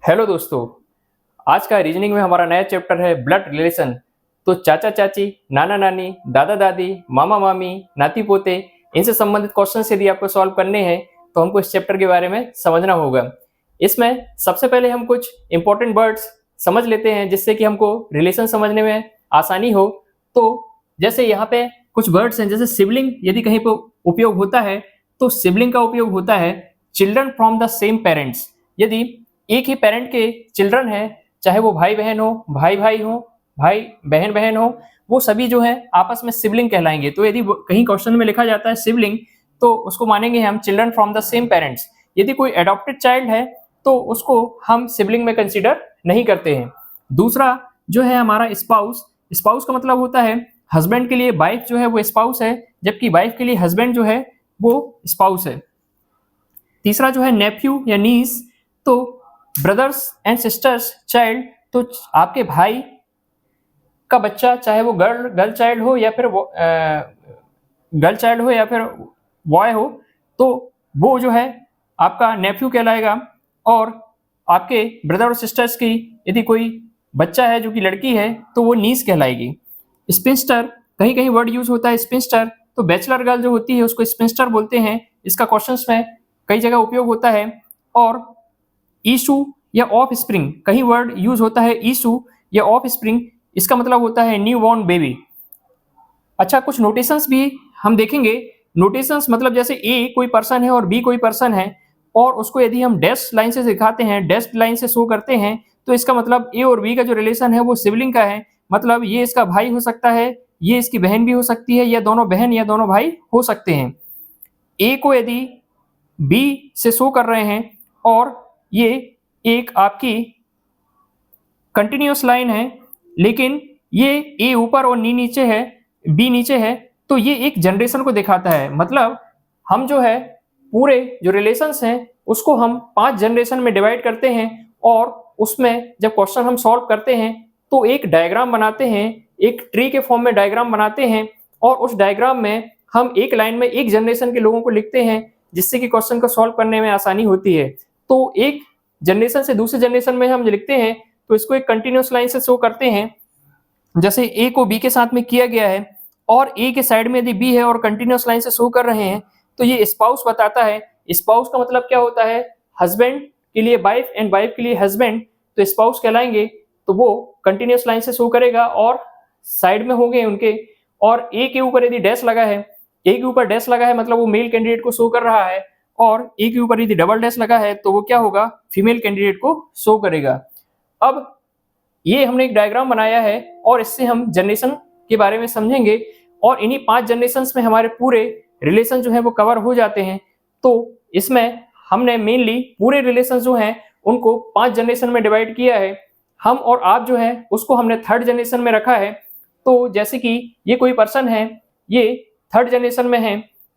Hello दोस्तों, आज का रीजनिंग में हमारा नया चैप्टर है ब्लड रिलेशन। तो चाचा चाची, नाना नानी, दादा दादी, मामा मामी, नाती पोते, इनसे संबंधित क्वेश्चंस यदि आपको सॉल्व करने हैं तो हमको इस चैप्टर के बारे में समझना होगा। इसमें सबसे पहले हम कुछ इंपॉर्टेंट वर्ड्स समझ लेते हैं जिससे कि हमको रिलेशन समझने में आसानी हो। तो जैसे यहाँ पे कुछ वर्ड्स हैं, जैसे सिबलिंग यदि कहीं पर उपयोग होता है तो सिबलिंग का उपयोग होता है children from the same parents. यदि एक ही पेरेंट के चिल्ड्रन है, चाहे वो भाई बहन हो, भाई भाई हो, भाई बहन बहन हो, वो सभी जो है आपस में सिबलिंग कहलाएंगे। तो यदि कहीं क्वेश्चन में लिखा जाता है सिबलिंग तो उसको मानेंगे हम children from the same parents. यदि कोई एडॉप्टेड चाइल्ड है तो उसको हम सिबलिंग में कंसीडर नहीं करते हैं। दूसरा जो है हमारा स्पाउस। स्पाउस का मतलब होता है हस्बैंड के लिए वाइफ जो है वो स्पाउस है, जबकि वाइफ के लिए हस्बैंड जो है वो स्पाउस है। तीसरा जो है नेफ्यू या नीस। तो ब्रदर्स एंड सिस्टर्स चाइल्ड, तो आपके भाई का बच्चा, चाहे वो गर्ल चाइल्ड हो या फिर गर्ल चाइल्ड हो या फिर बॉय हो, तो वो जो है आपका नेफ्यू कहलाएगा। और आपके ब्रदर और सिस्टर्स की यदि कोई बच्चा है जो कि लड़की है तो वो नीस कहलाएगी। स्पिंस्टर, कहीं कहीं वर्ड यूज होता है स्पिंस्टर, तो बैचलर गर्ल जो होती है उसको स्पिंस्टर बोलते हैं। इसका क्वेश्चंस में कई जगह उपयोग होता है। और ईशू या ऑफ स्प्रिंग, कहीं वर्ड यूज होता है ईशू या ऑफ स्प्रिंग, इसका मतलब होता है न्यू बॉर्न बेबी। अच्छा, कुछ नोटेशंस भी हम देखेंगे। नोटेशंस मतलब जैसे ए कोई पर्सन है और बी कोई पर्सन है और उसको यदि हम डैश लाइन से दिखाते हैं, डैश लाइन से शो करते हैं, तो इसका मतलब ए और बी का जो रिलेशन है वो सिबलिंग का है। मतलब ये इसका भाई हो सकता है, ये इसकी बहन भी हो सकती है, या दोनों बहन या दोनों भाई हो सकते हैं। ए को यदि बी से शो कर रहे हैं और ये एक आपकी कंटिन्यूअस लाइन है, लेकिन ये ए ऊपर और नीचे है, बी नीचे है, तो ये एक जनरेशन को दिखाता है। मतलब हम जो है पूरे जो रिलेशंस हैं उसको हम 5 जनरेशन में डिवाइड करते हैं और उसमें जब क्वेश्चन हम सॉल्व करते हैं तो एक डायग्राम बनाते हैं, एक ट्री के फॉर्म में डायग्राम बनाते हैं और उस डायग्राम में हम एक लाइन में एक जनरेशन के लोगों को लिखते हैं जिससे कि क्वेश्चन को सॉल्व करने में आसानी होती है। तो एक जनरेशन से दूसरे जनरेशन में हम लिखते हैं तो इसको एक कंटिन्यूअस लाइन से शो करते हैं। जैसे ए को बी के साथ में किया गया है और ए के साइड में यदि बी है और कंटिन्यूअस लाइन से शो कर रहे हैं तो ये स्पाउस बताता है। स्पाउस का मतलब क्या होता है, हस्बैंड के लिए वाइफ एंड वाइफ के लिए हस्बैंड, तो स्पाउस कहलाएंगे। तो वो कंटिन्यूअस लाइन से शो करेगा और साइड में होंगे उनके। और ए के ऊपर यदि डैश लगा है, ए के ऊपर डैश लगा है मतलब वो मेल कैंडिडेट को शो कर रहा है, और ए के ऊपर यदि डबल डैश लगा है तो वो क्या होगा, फीमेल कैंडिडेट को शो करेगा। अब ये हमने एक डायग्राम बनाया है और इससे हम जनरेशन के बारे में समझेंगे और इन्हीं 5 जनरेशंस में हमारे पूरे रिलेशन जो है वो कवर हो जाते हैं। तो इसमें हमने मेनली पूरे रिलेशन जो हैं उनको 5 जनरेशन में डिवाइड किया है। हम और आप जो है उसको हमने 3rd जनरेशन में रखा है। तो जैसे कि ये कोई पर्सन है, ये 3rd जनरेशन में है,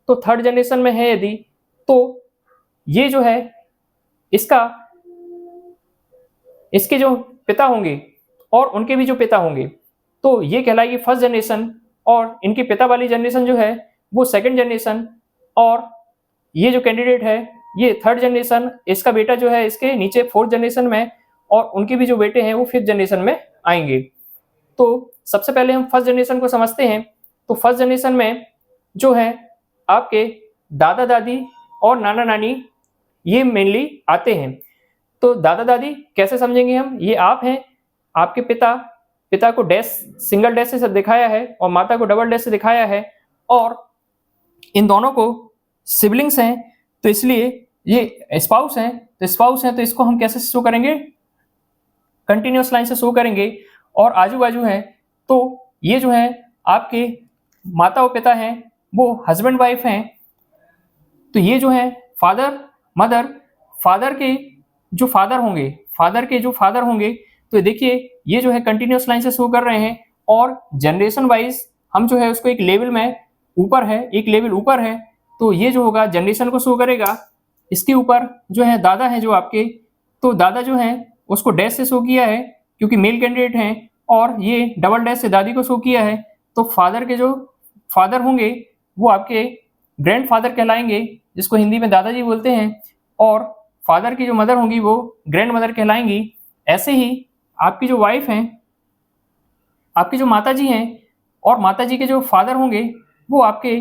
तो 3rd जनरेशन में है यदि, तो ये जो है इसके जो पिता होंगे और उनके भी जो पिता होंगे तो ये कहलाएगी 1st जनरेशन, और इनके पिता वाली जनरेशन जो है वो 2nd जनरेशन, और ये जो कैंडिडेट है ये 3rd जनरेशन, इसका बेटा जो है इसके नीचे 4th जनरेशन में, और उनके भी जो बेटे हैं वो 5th जनरेशन में आएंगे। तो सबसे पहले हम 1st जनरेशन को समझते हैं। तो 1st जनरेशन में जो है आपके दादा दादी और नाना नानी ये मेनली आते हैं। तो दादा दादी कैसे समझेंगे हम, ये आप हैं, आपके पिता को डैश सिंगल डैश से दिखाया है और माता को डबल डैश से दिखाया है, और इन दोनों को सिबलिंग्स हैं तो इसलिए ये स्पाउस हैं। तो स्पाउस हैं तो इसको हम कैसे शो करेंगे, कंटिन्यूअस लाइन से शो करेंगे। और आजू बाजू हैं तो ये जो है आपके माता और पिता हैं वो हस्बैंड वाइफ हैं। तो ये जो है फादर मदर, फादर के जो फादर होंगे तो देखिए ये जो है कंटिन्यूअस लाइन से शो कर रहे हैं। और जनरेशन वाइज हम जो है उसको एक लेवल में ऊपर है, एक लेवल ऊपर है, तो ये जो होगा जनरेशन को शो करेगा। इसके ऊपर जो है दादा है जो आपके, तो दादा जो है उसको डैश से शो किया है क्योंकि मेल कैंडिडेट हैं, और ये डबल डैश से दादी को शो किया है। तो फादर के जो फादर होंगे वो आपके ग्रैंडफादर कहलाएंगे, जिसको हिंदी में दादाजी बोलते हैं। और फादर की जो मदर होंगी वो ग्रैंड मदर कहलाएंगी। ऐसे ही आपकी जो वाइफ हैं, आपकी जो माताजी हैं, और माताजी के जो फादर होंगे वो आपके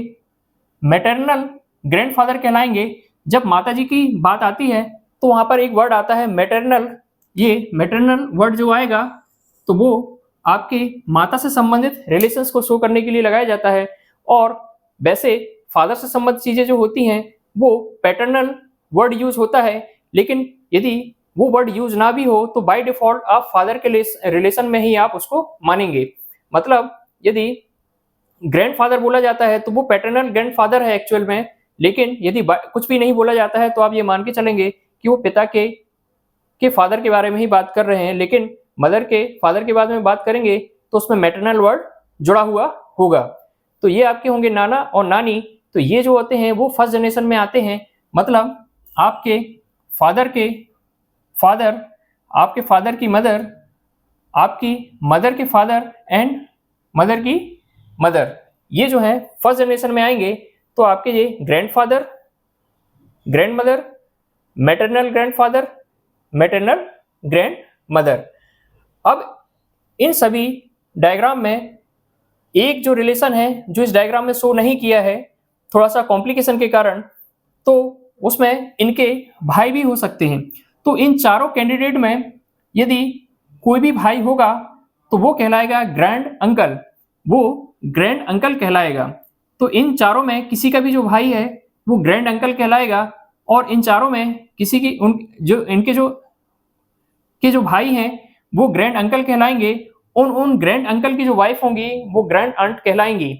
मैटरनल ग्रैंडफादर कहलाएंगे। जब माताजी की बात आती है तो वहाँ पर एक वर्ड आता है मैटरनल। ये मैटरनल वर्ड जो आएगा तो वो आपके माता से संबंधित रिलेशंस को शो करने के लिए लगाया जाता है। और वैसे फादर से संबंधित चीज़ें जो होती हैं वो पैटर्नल वर्ड यूज होता है, लेकिन यदि वो वर्ड यूज ना भी हो तो बाय डिफॉल्ट आप फादर के रिलेशन में ही आप उसको मानेंगे। मतलब यदि ग्रैंडफादर बोला जाता है तो वो पैटर्नल ग्रैंडफादर है एक्चुअल में, लेकिन यदि कुछ भी नहीं बोला जाता है तो आप ये मान के चलेंगे कि वो पिता के फादर के बारे में ही बात कर रहे हैं। लेकिन मदर के फादर के बारे में बात करेंगे तो उसमें मैटरनल वर्ड जुड़ा हुआ होगा। तो ये आपके होंगे नाना और नानी। तो ये जो होते हैं वो फर्स्ट जनरेशन में आते हैं। मतलब आपके फादर के फादर, आपके फादर की मदर, आपकी मदर के फादर एंड मदर की मदर, ये जो है फर्स्ट जनरेशन में आएंगे। तो आपके ये grandfather, grand mother, maternal grandfather, maternal grand mother. अब इन सभी डायग्राम में एक जो रिलेशन है जो इस डायग्राम में शो नहीं किया है थोड़ा सा कॉम्प्लिकेशन के कारण, तो उसमें इनके भाई भी हो सकते हैं। तो इन चारों कैंडिडेट में यदि कोई भी भाई होगा तो वो कहलाएगा ग्रैंड अंकल, वो ग्रैंड अंकल कहलाएगा। तो इन चारों में किसी का भी जो भाई है वो ग्रैंड अंकल कहलाएगा। और इन चारों में किसी की इनके जो भाई हैं वो ग्रैंड अंकल कहलाएंगे। उन ग्रैंड अंकल की जो वाइफ होंगी वो ग्रैंड आंट कहलाएंगी।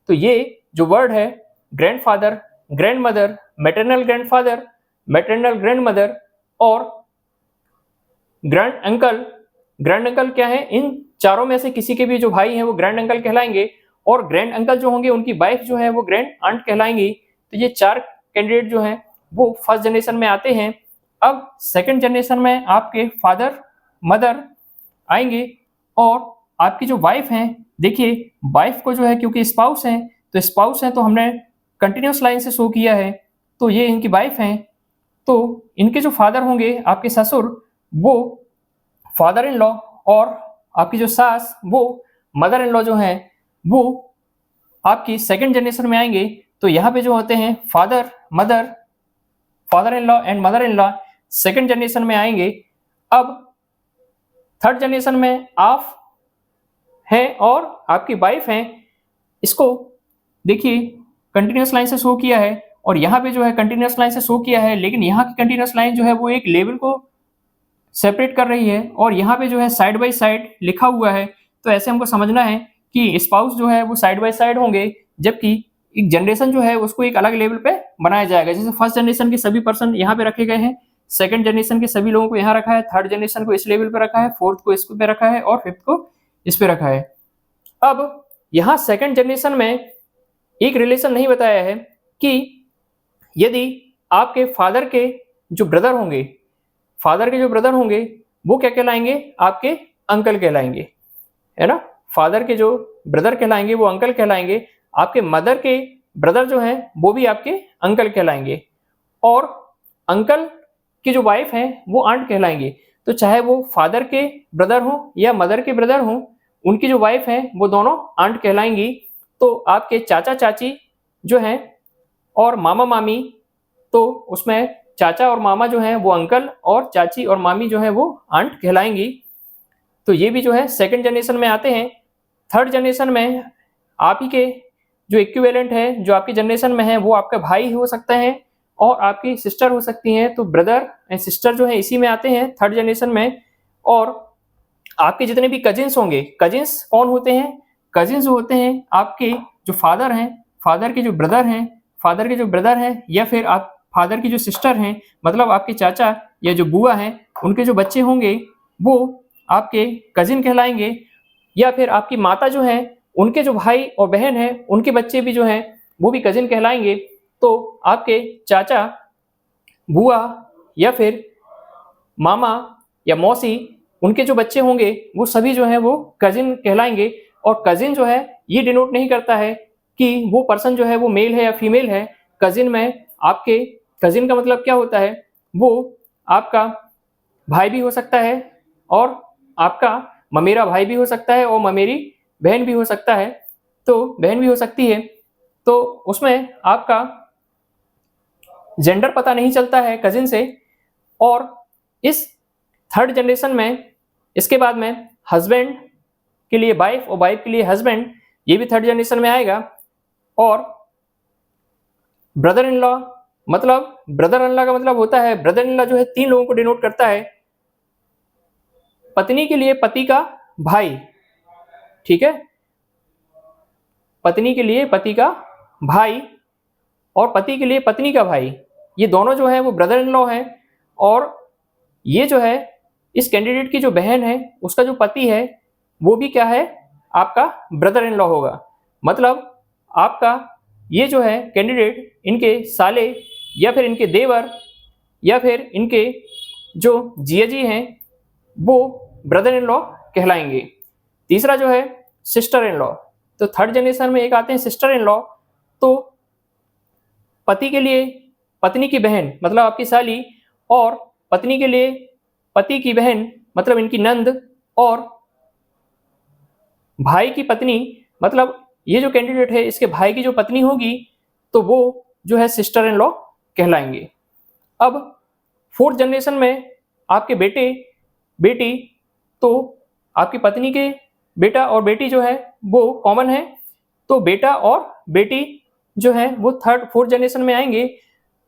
तो ये जो वर्ड है grandfather, grand mother, maternal grandfather, maternal grand mother और ग्रैंड अंकल, ग्रैंड अंकल क्या है, इन चारों में से किसी के भी जो भाई हैं वो ग्रैंड अंकल कहलाएंगे। और ग्रैंड अंकल जो होंगे उनकी वाइफ जो है वो ग्रैंड आंट कहलाएंगी। तो ये चार कैंडिडेट जो हैं वो फर्स्ट जनरेशन में आते हैं। अब सेकंड जनरेशन में आपके फादर मदर आएंगे और आपकी जो वाइफ हैं, देखिए वाइफ को जो है क्योंकि स्पाउस हैं तो स्पाउस हैं तो हमने कंटिन्यूस लाइन से शो किया है, तो ये इनकी वाइफ हैं। तो इनके जो फादर होंगे आपके ससुर वो फादर इन लॉ, और आपकी जो सास वो मदर इन लॉ जो हैं वो आपकी सेकंड जनरेशन में आएंगे। तो यहाँ पे जो होते हैं father mother, father in law and mother in law second generation में आएंगे। अब थर्ड जनरेशन में आप हैं और आपकी वाइफ हैं। इसको देखिए कंटिन्यूस लाइन से शो किया है और यहाँ पे जो है कंटिन्यूस लाइन से शो किया है, लेकिन यहाँ की कंटिन्यूस लाइन जो है वो एक लेवल को सेपरेट कर रही है और यहाँ पे जो है साइड बाय साइड लिखा हुआ है। तो ऐसे हमको समझना है कि स्पाउस जो है वो साइड बाय साइड होंगे, जबकि एक जनरेशन जो है उसको एक अलग लेवल पे बनाया जाएगा। जैसे फर्स्ट जनरेशन के सभी पर्सन यहाँ पे रखे गए हैं, सेकंड जनरेशन के सभी लोगों को यहाँ रखा है, थर्ड जनरेशन को इस लेवल पे रखा है, फोर्थ को इस पे रखा है और फिफ्थ को इस पे रखा है। अब यहाँ सेकंड जनरेशन में एक रिलेशन नहीं बताया है कि यदि आपके फादर के जो ब्रदर होंगे, फादर के जो ब्रदर होंगे वो क्या कहलाएंगे, आपके अंकल कहलाएंगे, है ना। फादर के जो ब्रदर कहलाएंगे वो अंकल कहलाएंगे। आपके मदर के ब्रदर जो हैं वो भी आपके अंकल कहलाएंगे और अंकल की जो वाइफ हैं वो आंट कहलाएंगे। तो चाहे वो फादर के ब्रदर हो या मदर के ब्रदर हो, उनकी जो वाइफ हैं वो दोनों आंट कहलाएंगी। तो आपके चाचा चाची जो हैं और मामा मामी, तो उसमें चाचा और मामा जो हैं वो अंकल और चाची और मामी जो है वो आंट कहलाएंगी। तो ये भी जो है सेकंड जनरेशन में आते हैं। थर्ड जनरेशन में आप ही के जो इक्विवेलेंट है जो आपकी जनरेशन में है वो आपका भाई हो सकता है और आपकी सिस्टर हो सकती हैं। तो ब्रदर एंड सिस्टर जो है इसी में आते हैं थर्ड जनरेशन में। और आपके जितने भी कजिन्स होंगे, कजिन्स कौन होते हैं, कजिन्स होते हैं आपके जो फादर हैं, फादर के जो ब्रदर हैं, फादर के जो ब्रदर हैं या फिर आप फादर की जो सिस्टर हैं, मतलब आपके चाचा या जो बुआ हैं उनके जो बच्चे होंगे वो आपके कजिन कहलाएंगे। या फिर आपकी माता जो है उनके जो भाई और बहन हैं उनके बच्चे भी जो हैं वो भी कजिन कहलाएंगे। तो आपके चाचा, बुआ या फिर मामा या मौसी, उनके जो बच्चे होंगे वो सभी जो हैं वो कजिन कहलाएंगे। और कजिन जो है ये डिनोट नहीं करता है कि वो पर्सन जो है वो मेल है या फीमेल है। कजिन में आपके कजिन का मतलब क्या होता है, वो आपका भाई भी हो सकता है और आपका ममेरा भाई भी हो सकता है और ममेरी बहन भी हो सकता है, तो बहन भी हो सकती है। तो उसमें आपका जेंडर पता नहीं चलता है कजिन से। और इस थर्ड जनरेशन में इसके बाद में हस्बैंड के लिए वाइफ और वाइफ के लिए हस्बैंड, ये भी थर्ड जनरेशन में आएगा। और ब्रदर इन लॉ, मतलब ब्रदर इन लॉ का मतलब होता है, ब्रदर इन लॉ जो है 3 लोगों को डिनोट करता है। पत्नी के लिए पति का भाई, ठीक है, पत्नी के लिए पति का भाई और पति के लिए पत्नी का भाई, ये दोनों जो है वो ब्रदर इन लॉ है। और ये जो है इस कैंडिडेट की जो बहन है उसका जो पति है वो भी क्या है, आपका ब्रदर इन लॉ होगा। मतलब आपका ये जो है कैंडिडेट, इनके साले या फिर इनके देवर या फिर इनके जो जियाजी हैं वो ब्रदर इन लॉ कहलाएंगे। तीसरा जो है सिस्टर इन लॉ। तो थर्ड जनरेशन में एक आते हैं सिस्टर इन लॉ। तो पति के लिए पत्नी की बहन मतलब आपकी साली, और पत्नी के लिए पति की बहन मतलब इनकी नंद, और भाई की पत्नी मतलब ये जो कैंडिडेट है इसके भाई की जो पत्नी होगी तो वो जो है सिस्टर इन लॉ कहलाएंगे। अब फोर्थ जनरेशन में आपके बेटे बेटी, तो आपकी पत्नी के बेटा और बेटी जो है वो कॉमन है, तो बेटा और बेटी जो है वो थर्ड फोर्थ जनरेशन में आएंगे।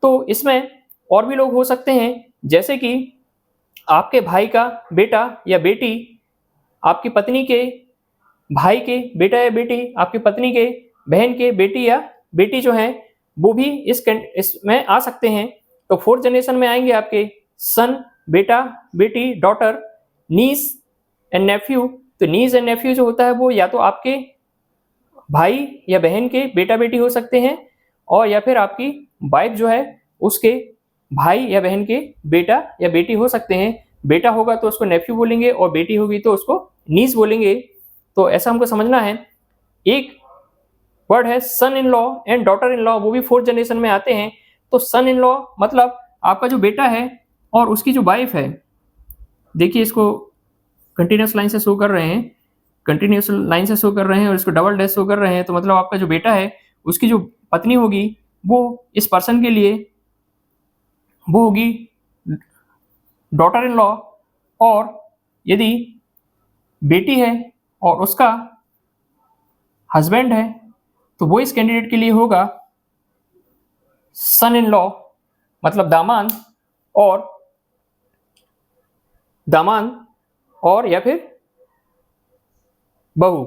तो इसमें और भी लोग हो सकते हैं, जैसे कि आपके भाई का बेटा या बेटी, आपकी पत्नी के भाई के बेटा या बेटी, आपकी पत्नी के बहन के बेटी या बेटी जो है वो भी इसमें आ सकते हैं। तो फोर्थ जनरेशन में आएंगे आपके सन, बेटा, बेटी, डॉटर, नीस एंड नेफ्यू। तो नीस एंड नेफ्यू जो होता है वो या तो आपके भाई या बहन के बेटा बेटी हो सकते हैं, और या फिर आपकी वाइफ जो है उसके भाई या बहन के बेटा या बेटी हो सकते हैं। बेटा होगा तो उसको नेफ्यू बोलेंगे और बेटी होगी तो उसको नीस बोलेंगे। तो ऐसा हमको समझना है। एक वर्ड है son in law and daughter in law, वो भी फोर्थ जनरेशन में आते हैं। तो सन इन लॉ मतलब आपका जो बेटा है और उसकी जो वाइफ है, देखिए इसको कंटिन्यूस लाइन से शो कर रहे हैं, कंटिन्यूस लाइन से शो कर रहे हैं और इसको डबल डैश शो कर रहे हैं। तो मतलब आपका जो बेटा है उसकी जो पत्नी होगी वो इस पर्सन के लिए वो होगी डॉटर इन लॉ, और यदि बेटी है और उसका हस्बैंड है तो वो इस कैंडिडेट के लिए होगा सन इन लॉ, मतलब दामाद और या फिर बहू,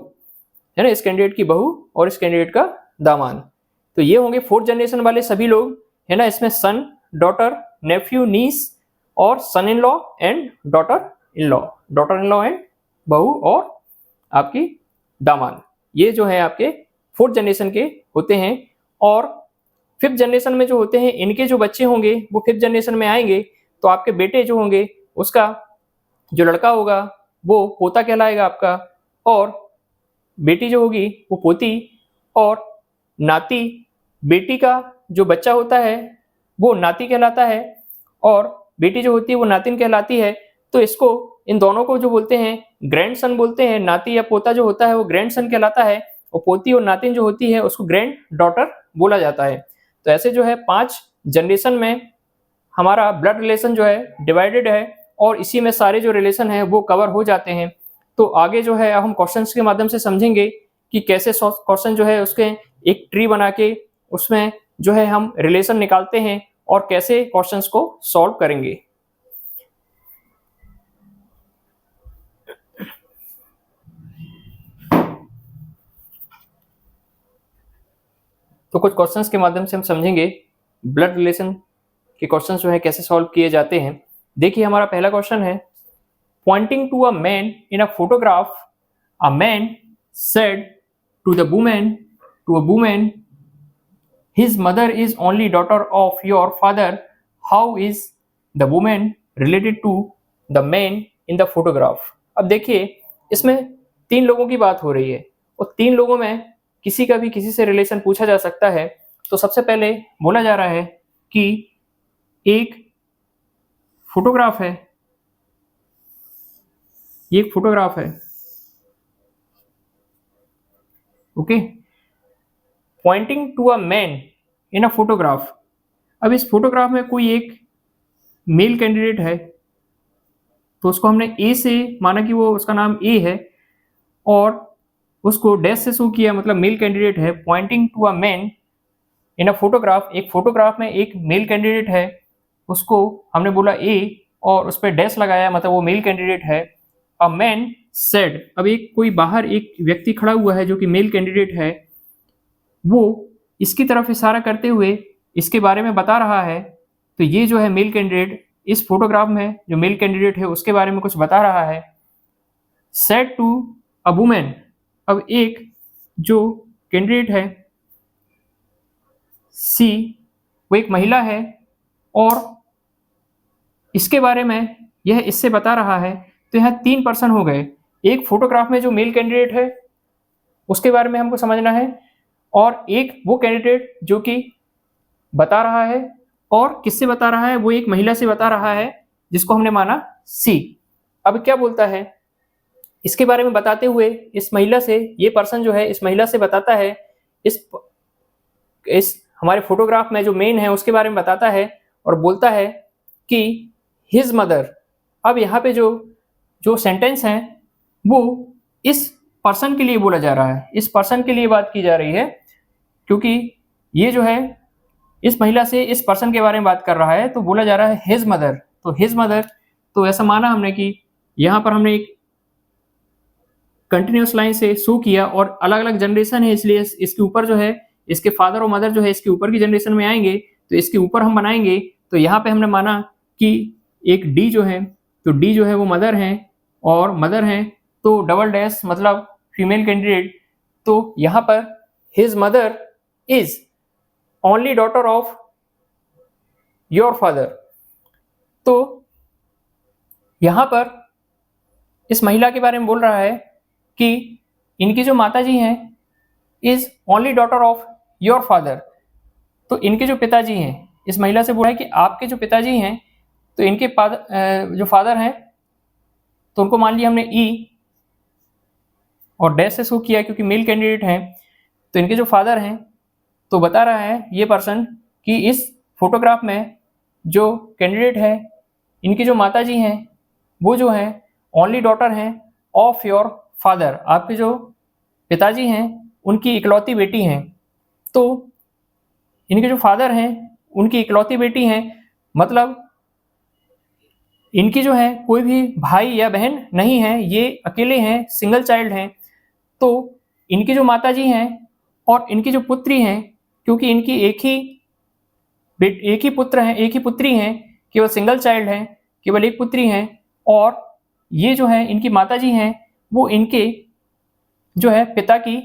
है ना, इस कैंडिडेट की बहू और इस कैंडिडेट का दामाद। तो ये होंगे फोर्थ जनरेशन वाले सभी लोग, है ना। इसमें सन, डॉटर, नेफ्यू, नीस और son in law and daughter in law and बहू और आपकी दामाद, ये जो है आपके फोर्थ जनरेशन के होते हैं। और फिफ्थ जनरेशन में जो होते हैं इनके जो बच्चे होंगे वो फिफ्थ जनरेशन में आएंगे। तो आपके बेटे जो होंगे उसका जो लड़का होगा वो पोता कहलाएगा आपका, और बेटी जो होगी वो पोती, और नाती, बेटी का जो बच्चा होता है वो नाती कहलाता है, और बेटी जो होती है वो नातिन कहलाती है। तो इसको इन दोनों को जो बोलते हैं ग्रैंडसन बोलते हैं। नाती या पोता जो होता है वो ग्रैंडसन कहलाता है, और पोती और नातिन जो होती है उसको ग्रैंड डॉटर बोला जाता है। तो ऐसे जो है 5 जनरेशन में हमारा ब्लड रिलेशन जो है डिवाइडेड है, और इसी में सारे जो रिलेशन है वो कवर हो जाते हैं। तो आगे जो है हम क्वेश्चंस के माध्यम से समझेंगे कि कैसे क्वेश्चन जो है उसके एक ट्री बना के उसमें जो है हम रिलेशन निकालते हैं और कैसे क्वेश्चंस को सॉल्व करेंगे। तो कुछ क्वेश्चंस के माध्यम से हम समझेंगे ब्लड रिलेशन के क्वेश्चंस जो है कैसे सॉल्व किए जाते हैं। देखिए हमारा पहला क्वेश्चन है, pointing to a man in a photograph, a man said to the woman his mother is only daughter of your father, how is the woman related to the man in the photograph। अब देखिए इसमें 3 लोगों की बात हो रही है, और 3 लोगों में किसी का भी किसी से रिलेशन पूछा जा सकता है। तो सबसे पहले बोला जा रहा है कि एक फोटोग्राफ है, ये एक फोटोग्राफ है। Okay, pointing to a man in a photograph. अब इस फोटोग्राफ में कोई एक मेल कैंडिडेट है, तो उसको हमने ए से माना कि वो उसका नाम ए है, और उसको डैश से शो किया, मतलब मेल कैंडिडेट है। Pointing to a man in a photograph, एक फोटोग्राफ में एक मेल कैंडिडेट है, उसको हमने बोला ए और उस पर डैश लगाया, मतलब वो मेल कैंडिडेट है। अ मैन सेड, अब एक कोई बाहर एक व्यक्ति खड़ा हुआ है जो कि मेल कैंडिडेट है, वो इसकी तरफ इशारा करते हुए इसके बारे में बता रहा है। तो ये जो है मेल कैंडिडेट, इस फोटोग्राफ में जो मेल कैंडिडेट है उसके बारे में कुछ बता रहा है। सेड टू अ वुमेन, अब एक जो कैंडिडेट है सी, वो एक महिला है और इसके बारे में यह इससे बता रहा है। तो यहाँ 3 पर्सन हो गए। एक फोटोग्राफ में जो मेल कैंडिडेट है उसके बारे में हमको समझना है, और एक वो कैंडिडेट जो कि बता रहा है, और किससे बता रहा है, वो एक महिला से बता रहा है जिसको हमने माना सी। अब क्या बोलता है, इसके बारे में बताते हुए इस महिला से, ये पर्सन जो है इस महिला से बताता है, इस हमारे फोटोग्राफ में जो मेन है उसके बारे में बताता है और बोलता है कि हिज मदर। अब यहाँ पे जो जो सेंटेंस है वो इस पर्सन के लिए बोला जा रहा है, इस पर्सन के लिए बात की जा रही है, क्योंकि ये जो है इस महिला से इस पर्सन के बारे में बात कर रहा है, तो बोला जा रहा है हिज मदर। तो हिज मदर, तो ऐसा माना हमने कि यहाँ पर हमने एक कंटिन्यूस लाइन से शो किया, और अलग अलग जनरेशन है इसलिए इसके ऊपर जो है इसके फादर और मदर जो है इसके ऊपर की जनरेशन में आएंगे, तो इसके ऊपर हम बनाएंगे। तो यहाँ पे हमने माना कि एक डी जो है, तो डी जो है वो मदर है, और मदर है तो डबल डैश मतलब फीमेल कैंडिडेट। तो यहाँ पर his mother is only daughter of your father. तो यहाँ पर इस महिला के बारे में बोल रहा है कि इनकी जो माताजी हैं is only daughter of your father. तो इनके जो पिताजी हैं, इस महिला से बोला है कि आपके जो पिताजी हैं, तो इनके जो फादर हैं, तो उनको मान लिया हमने ई और डैश से शो किया क्योंकि मेल कैंडिडेट हैं। तो इनके जो फादर हैं, तो बता रहा है ये पर्सन कि इस फोटोग्राफ में जो कैंडिडेट है, इनकी जो माताजी हैं वो जो हैं ओनली डॉटर हैं ऑफ योर फादर, आपके जो पिताजी हैं उनकी इकलौती बेटी हैं। तो इनके जो फादर हैं उनकी इकलौती बेटी हैं, मतलब इनकी जो है कोई भी भाई या बहन नहीं है, ये अकेले हैं, सिंगल चाइल्ड हैं। तो इनकी जो माताजी हैं और इनकी जो पुत्री हैं, क्योंकि इनकी एक ही पुत्र हैं, एक ही पुत्री हैं, केवल सिंगल चाइल्ड हैं, केवल एक पुत्री हैं, और ये जो है इनकी माताजी हैं वो इनके जो है पिता की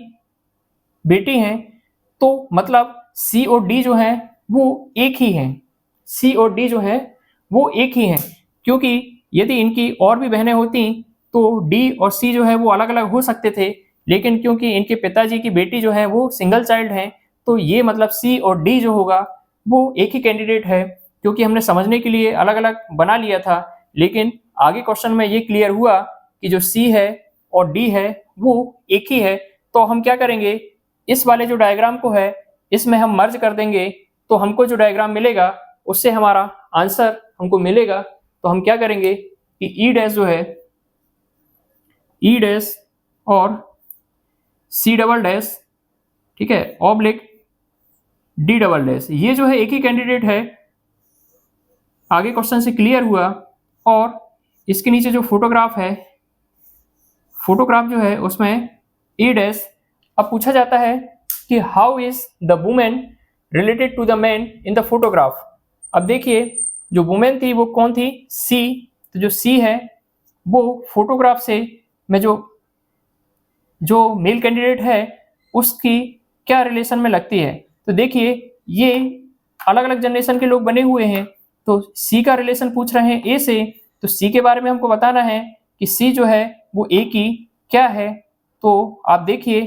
बेटी हैं। तो मतलब सी और डी जो है वो एक ही हैं, सी और डी जो है वो एक ही हैं, क्योंकि यदि इनकी और भी बहनें होती तो डी और सी जो है वो अलग अलग हो सकते थे, लेकिन क्योंकि इनके पिताजी की बेटी जो है वो सिंगल चाइल्ड है, तो ये मतलब सी और डी जो होगा वो एक ही कैंडिडेट है, क्योंकि हमने समझने के लिए अलग अलग बना लिया था। लेकिन आगे क्वेश्चन में ये क्लियर हुआ कि जो सी है और डी है वो एक ही है। तो हम क्या करेंगे, इस वाले जो डायग्राम को है इसमें हम मर्ज कर देंगे, तो हमको जो डायग्राम मिलेगा उससे हमारा आंसर हमको मिलेगा। तो हम क्या करेंगे कि ई डैश जो है, ई डैश और सी डबल डैश, ठीक है, ऑब्लिक डी डबल डैश, ये जो है एक ही कैंडिडेट है, आगे क्वेश्चन से क्लियर हुआ। और इसके नीचे जो फोटोग्राफ है, फोटोग्राफ जो है उसमें ई डैश। अब पूछा जाता है कि how is the woman related to the man in the photograph. अब देखिए जो वुमेन थी वो कौन थी, सी। तो जो सी है वो फोटोग्राफ से में जो मेल कैंडिडेट है उसकी क्या रिलेशन में लगती है। तो देखिए ये अलग अलग जनरेशन के लोग बने हुए हैं, तो सी का रिलेशन पूछ रहे हैं ए से, तो सी के बारे में हमको बताना है कि सी जो है वो ए की क्या है। तो आप देखिए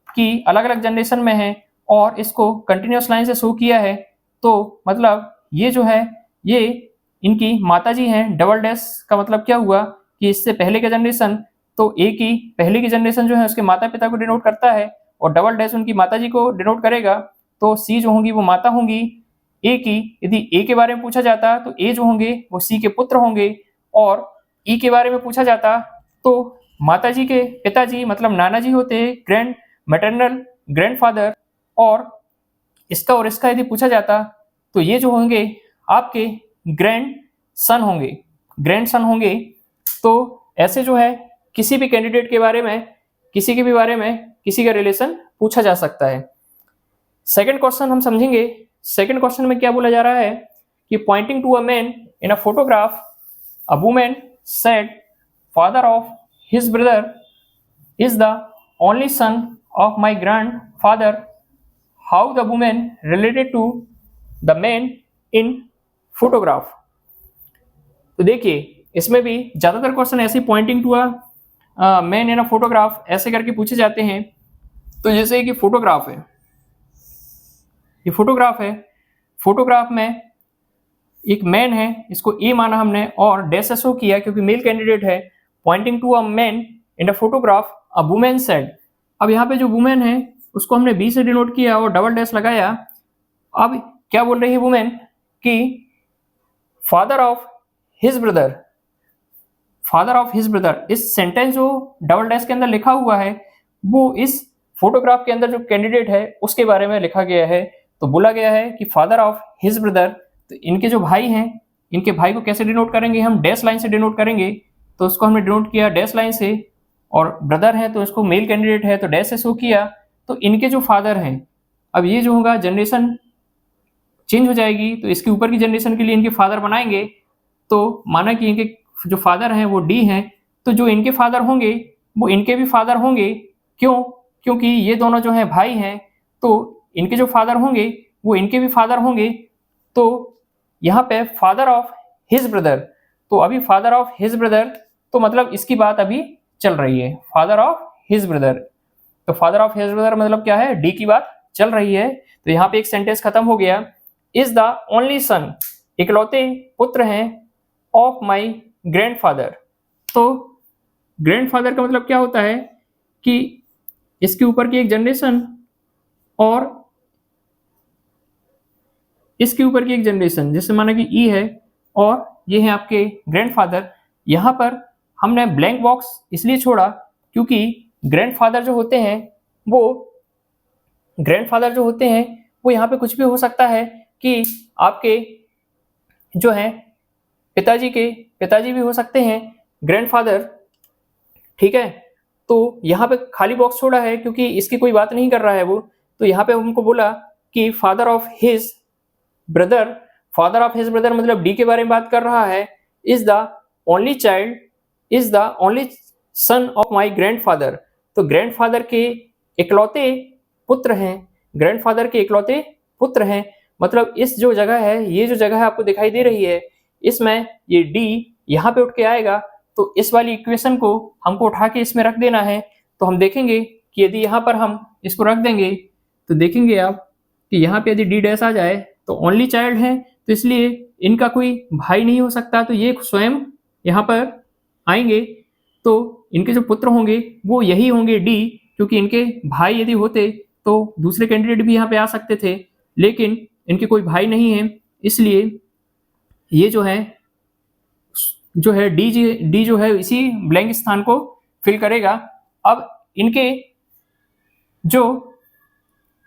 कि अलग अलग जनरेशन में है और इसको कंटिन्यूस लाइन से शो किया है, तो मतलब ये जो है ये इनकी माताजी हैं। डबल डैश का मतलब क्या हुआ कि इससे पहले का जनरेशन, तो ए की पहले की जनरेशन जो है उसके माता पिता को डिनोट करता है और डबल डैश उनकी माताजी को डिनोट करेगा। तो सी जो होंगी वो माता होंगी ए की। यदि ए के बारे में पूछा जाता तो ए जो होंगे वो सी के पुत्र होंगे, और ई के बारे में पूछा जाता तो माताजी के पिताजी मतलब नाना जी होते हैं, ग्रैंड मैटरनल ग्रैंडफादर। और इसका यदि पूछा जाता तो ये जो होंगे आपके ग्रैंड सन होंगे। तो ऐसे जो है किसी भी कैंडिडेट के बारे में, किसी के भी बारे में किसी का रिलेशन पूछा जा सकता है। सेकंड क्वेश्चन हम समझेंगे। सेकंड क्वेश्चन में क्या बोला जा रहा है कि pointing to a man in a photograph, a woman said father of his brother is the only son of my grandfather, how the woman related to the man in photograph. तो देखिए इसमें भी ज्यादातर क्वेश्चन ऐसे pointing to a man in a photograph ऐसे करके पूछे जाते हैं। तो जैसे कि फोटोग्राफ है, ये फोटोग्राफ में एक मैन है, इसको ए माना हमने और डैश एसओ किया क्योंकि मेल कैंडिडेट है। Pointing to a man in a photograph, a woman said. अब यहाँ पे जो वुमेन है उसको हमने बी से डिनोट किया और डबल डैश लगाया। अब क्या बोल रही है वुमेन कि फादर ऑफ हिज ब्रदर, इस सेंटेंस जो डबल डैश के अंदर लिखा हुआ है वो इस फोटोग्राफ के अंदर जो कैंडिडेट है उसके बारे में लिखा गया है। तो बोला गया है कि फादर ऑफ हिज ब्रदर, तो इनके जो भाई हैं, इनके भाई को कैसे डिनोट करेंगे, हम डैश लाइन से डिनोट करेंगे। तो उसको हमने डिनोट किया डैश लाइन से, और ब्रदर है तो इसको मेल कैंडिडेट है तो डैश से शो किया। तो इनके जो फादर हैं, अब ये जो होगा जनरेशन चेंज हो जाएगी, तो इसके ऊपर की जनरेशन के लिए इनके फादर बनाएंगे। तो माना कि इनके जो फादर हैं वो डी हैं, तो जो इनके फादर होंगे वो इनके भी फादर होंगे। क्यों? क्योंकि ये दोनों जो हैं भाई हैं, तो इनके जो फादर होंगे वो इनके भी फादर होंगे। तो यहाँ पे फादर ऑफ हिज ब्रदर, तो अभी फादर ऑफ हिज ब्रदर तो मतलब इसकी बात अभी चल रही है, फादर ऑफ हिज ब्रदर। तो फादर ऑफ हिज ब्रदर मतलब क्या है, डी की बात चल रही है। तो यहाँ पे एक सेंटेंस खत्म हो गया। इज द ओनली सन, इकलौते पुत्र हैं, ऑफ माई ग्रैंडफादर। तो ग्रैंडफादर का मतलब क्या होता है कि इसके ऊपर की एक जनरेशन और इसके ऊपर की एक जनरेशन, जैसे माना कि ई है और ये है आपके ग्रैंडफादर। यहाँ पर हमने ब्लैंक बॉक्स इसलिए छोड़ा क्योंकि ग्रैंडफादर जो होते हैं वो यहाँ पे कुछ भी हो सकता है कि आपके जो है पिताजी भी हो सकते हैं ग्रैंडफादर, ठीक है। तो यहाँ पे खाली बॉक्स छोड़ा है क्योंकि इसकी कोई बात नहीं कर रहा है वो। तो यहाँ पे हमको बोला कि फादर ऑफ हिज ब्रदर मतलब डी के बारे में बात कर रहा है। Is the only son of my grandfather, तो ग्रैंडफादर के इकलौते पुत्र हैं। मतलब इस जो जगह है, ये जो जगह है आपको दिखाई दे रही है, इसमें ये डी यहाँ पे उठ के आएगा। तो इस वाली इक्वेशन को हमको उठा के इसमें रख देना है। तो हम देखेंगे कि यदि यहाँ पर हम इसको रख देंगे तो देखेंगे आप कि यहाँ पे यदि डी डैश आ जाए तो ओनली चाइल्ड है, तो इसलिए इनका कोई भाई नहीं हो सकता। तो ये स्वयं यहाँ पर आएंगे, तो इनके जो पुत्र होंगे वो यही होंगे डी, क्योंकि इनके भाई यदि होते तो दूसरे कैंडिडेट भी यहाँ पे आ सकते थे, लेकिन इनके कोई भाई नहीं है, इसलिए ये जो है डी जो है इसी ब्लैंक स्थान को फिल करेगा। अब इनके जो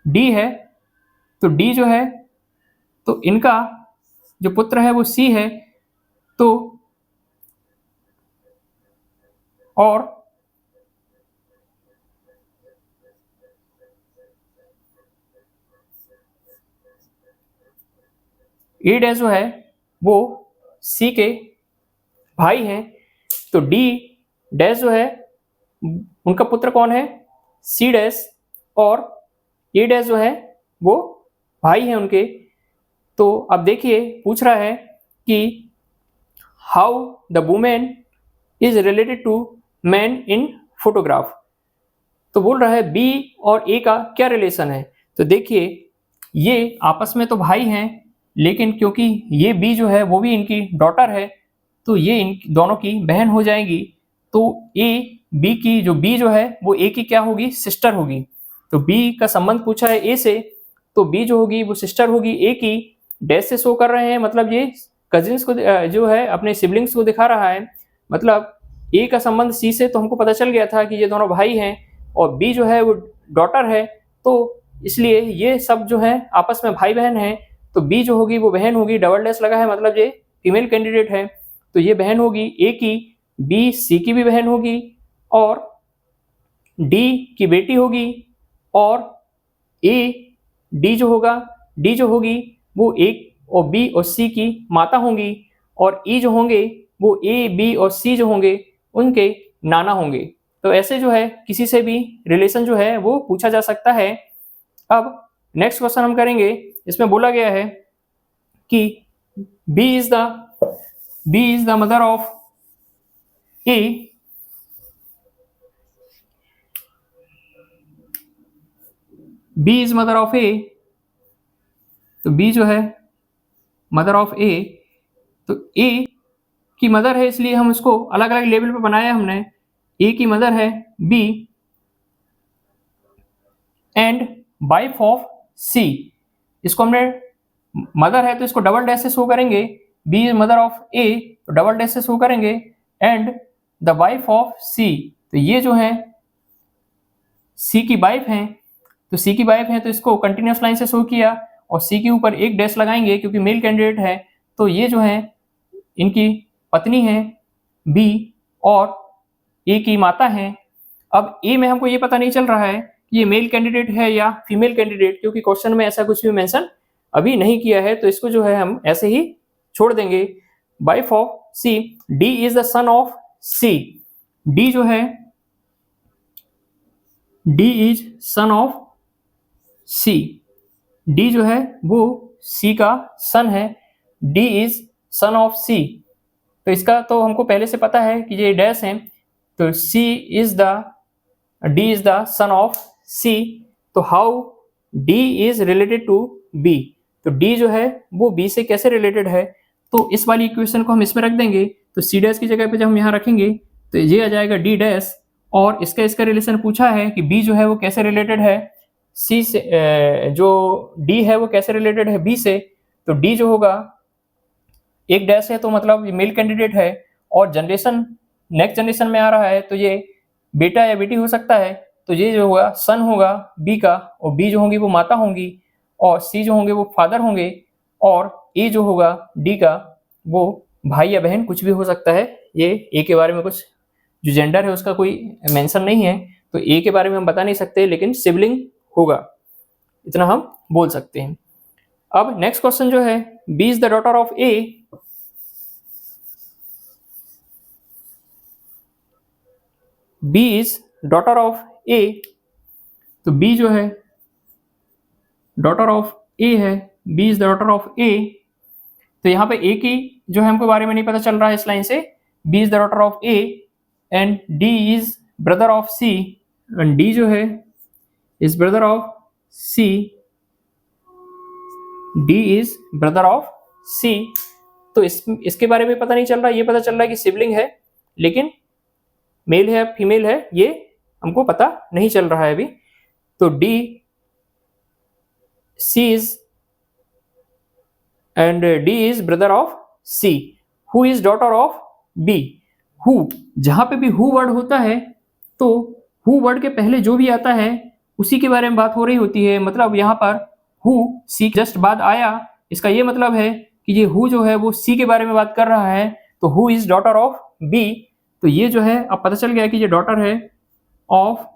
डी है, तो डी जो है तो इनका जो पुत्र है वो सी है। तो और ए डैश जो है वो सी के भाई हैं। तो डी डैश जो है उनका पुत्र कौन है, सी डैश, और ए डैश जो है वो भाई है उनके। तो अब देखिए पूछ रहा है कि how the woman is related to man in photograph. तो बोल रहा है बी और ए का क्या रिलेशन है। तो देखिए ये आपस में तो भाई हैं, लेकिन क्योंकि ये बी जो है वो भी इनकी डॉटर है तो ये इन दोनों की बहन हो जाएगी। तो ए बी की जो बी जो है वो ए की क्या होगी, सिस्टर होगी। तो बी का संबंध पूछा है ए से, तो बी जो होगी वो सिस्टर होगी ए की। डैश से शो कर रहे हैं, मतलब ये कजिन्स को जो है अपने सिबलिंग्स को दिखा रहा है। मतलब ए का संबंध सी से तो हमको पता चल गया था कि ये दोनों भाई हैं, और बी जो है वो डॉटर है, तो इसलिए ये सब जो है आपस में भाई बहन हैं। तो बी जो होगी वो बहन होगी, डबल डैश लगा है मतलब ये फीमेल कैंडिडेट है, तो ये बहन होगी ए की। बी सी की भी बहन होगी, और डी की बेटी होगी, और ए डी जो होगा, डी जो होगी वो ए और बी और सी की माता होंगी, और ई जो होंगे वो ए बी और सी जो होंगे उनके नाना होंगे। तो ऐसे जो है किसी से भी रिलेशन जो है वो पूछा जा सकता है। अब नेक्स्ट क्वेश्चन हम करेंगे। इसमें बोला गया है कि B is the mother of A, B is mother of A. तो बी जो है मदर ऑफ ए, तो ए की मदर है इसलिए हम इसको अलग अलग लेवल पे बनाया हमने। ए की मदर है बी, एंड वाइफ ऑफ सी। इसको हमने मदर है तो इसको डबल डैश से शो करेंगे, B is mother of A तो डबल डैश से शो करेंगे, and the wife of C. तो ये जो है सी की वाइफ है, तो सी की वाइफ है तो इसको कंटिन्यूस लाइन से शो किया, और सी के ऊपर एक डैश लगाएंगे क्योंकि मेल कैंडिडेट है। तो ये जो है इनकी पत्नी है बी, और ए की माता है। अब ए में हमको ये पता नहीं चल रहा है कि ये मेल कैंडिडेट है या फीमेल कैंडिडेट, क्योंकि क्वेश्चन में ऐसा कुछ भी मेंशन अभी नहीं किया है, तो इसको जो है हम ऐसे ही छोड़ देंगे। Wife of C, D is the son of C. D जो है, D is son of C. D जो है वो सी का सन है, D is son of C. तो इसका तो हमको पहले से पता है कि ये डैश है, तो D is the son of C. तो how D is related to B, तो डी जो है वो बी से कैसे रिलेटेड है, तो इस वाली इक्वेशन को हम इसमें रख देंगे। तो सी डैश की जगह पे जब हम यहाँ रखेंगे तो ये आ जाएगा डी डैश, और इसका रिलेशन पूछा है कि बी जो है वो कैसे रिलेटेड है सी से, जो डी है वो कैसे रिलेटेड है बी से। तो डी जो होगा एक डैश है तो मतलब ये मेल कैंडिडेट है, और जनरेशन नेक्स्ट जनरेशन में आ रहा है तो ये बेटा या बेटी हो सकता है। तो ये जो होगा सन होगा बी का, और बी जो होंगी वो माता होंगी, और सी जो होंगे वो फादर होंगे, और ए जो होगा डी का वो भाई या बहन कुछ भी हो सकता है। ये ए के बारे में कुछ जो जेंडर है उसका कोई मेंशन नहीं है, तो ए के बारे में हम बता नहीं सकते, लेकिन सिबलिंग होगा, इतना हम बोल सकते हैं। अब नेक्स्ट क्वेश्चन जो है, B is the daughter of A. B is daughter of A, तो बी जो है डॉटर ऑफ ए है, B is the daughter of A. तो यहाँ पे ए की जो है हमको बारे में नहीं पता चल रहा है इस लाइन से। B is the daughter of A, and D is brother of C, and D जो है is brother of C, D is brother of C. तो इसके बारे में पता नहीं चल रहा, ये पता चल रहा है कि सिबलिंग है, लेकिन मेल है फीमेल है ये हमको पता नहीं चल रहा है अभी। तो D C is, and D is brother of C. Who is daughter of B. Who, जहां पे भी हु वर्ड होता है तो हु वर्ड के पहले जो भी आता है उसी के बारे में बात हो रही होती है। मतलब यहाँ पर हु सी जस्ट बाद आया, इसका ये मतलब है कि ये हु जो है वो सी के बारे में बात कर रहा है। तो who is daughter of B, तो ये जो है अब पता चल गया कि ये डॉटर है ऑफ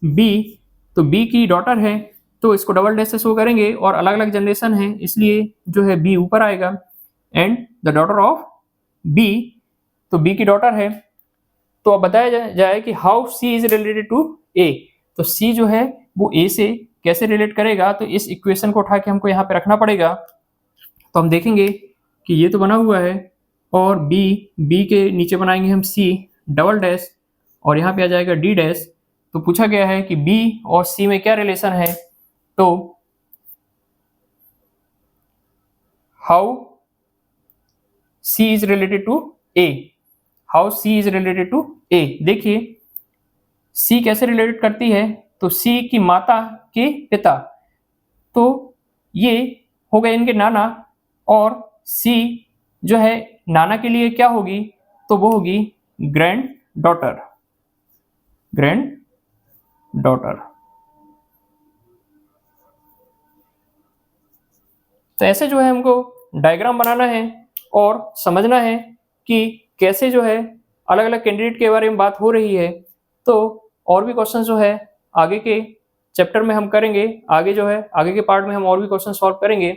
बी, तो बी की डॉटर है, तो इसको डबल डैश से शो करेंगे, और अलग अलग जनरेशन है इसलिए जो है बी ऊपर आएगा, and the daughter of B, तो बी की डॉटर है। तो अब बताया जाए कि how C is related to A. तो सी जो है वो ए से कैसे रिलेट करेगा, तो इस इक्वेशन को उठा के हमको यहाँ पे रखना पड़ेगा। तो हम देखेंगे कि ये तो बना हुआ है, और बी के नीचे बनाएंगे हम सी डबल डैश, और यहाँ पे आ जाएगा डी डैश। तो पूछा गया है कि बी और सी में क्या रिलेशन है, तो how C is related to A, how C is related to A. देखिए सी कैसे रिलेटेड करती है, तो सी की माता के पिता, तो ये हो गए इनके नाना, और सी जो है नाना के लिए क्या होगी, तो वो होगी ग्रैंड डॉटर, ग्रैंड डॉटर। तो ऐसे जो है हमको डायग्राम बनाना है और समझना है कि कैसे जो है अलग अलग कैंडिडेट के बारे में बात हो रही है। तो और भी क्वेश्चन जो है आगे के चैप्टर में हम करेंगे, आगे जो है आगे के पार्ट में हम और भी क्वेश्चन सॉल्व करेंगे।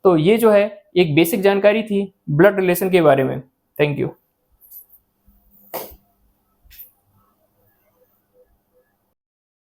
तो ये जो है एक बेसिक जानकारी थी ब्लड रिलेशन के बारे में। Thank you.